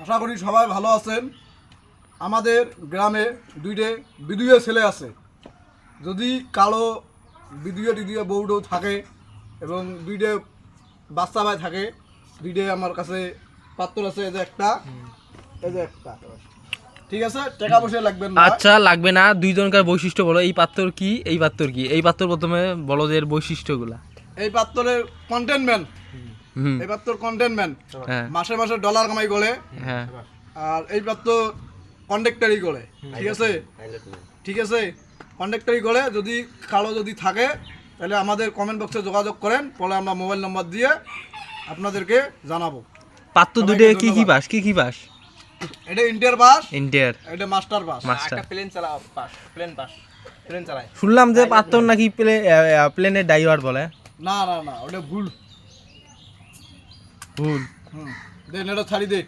আশা করি সবাই ভালো আছেন। আমাদের গ্রামে দুইটে বিধুয়ে ছেলে আছে। যদি কালো বিধুয়ে বউডৌ থাকে এবং দুইটে বাচ্চা ভাই থাকে, দুইটে আমার কাছে পাত্র আছে, এই যে একটা, এই যে একটা। ঠিক আছে, টাকা পয়সা লাগবে না। আচ্ছা, লাগবে না। দুইজনকার বৈশিষ্ট্য বলো। এই পাত্র কি, এই পাত্র কি? এই পাত্র প্রথমে বলো যে এর বৈশিষ্ট্যগুলা। এই পাত্রের কন্টেন্টম্যান, হুম, এই পাত্র কন্টেন্টম্যান, হ্যাঁ মাসে মাসে ডলার কামাই করে। হ্যাঁ। আর এই পাত্র কন্ডাক্টারি করে। ঠিক আছে, ঠিক আছে, কন্ডাক্টারি করে। যদি কালো যদি থাকে তাহলে আমাদের কমেন্ট বক্সে যোগাযোগ করেন, পরে আমরা মোবাইল নাম্বার দিয়ে আপনাদেরকে জানাবো। পাত্র দুটো কি কি পাস, কি কি পাস? এটা ইন্টার পাস, ইন্টার এটা মাস্টার পাস। মাস্টার। প্লেন চালা পাস, প্লেন পাস, প্লেন চালায়। শুনলাম যে পাত্র নাকি প্লেনের ড্রাইভার বলে। না না না, ওটা ভুল। ভুল। হুম, দেন এটা ছাড়ি দে।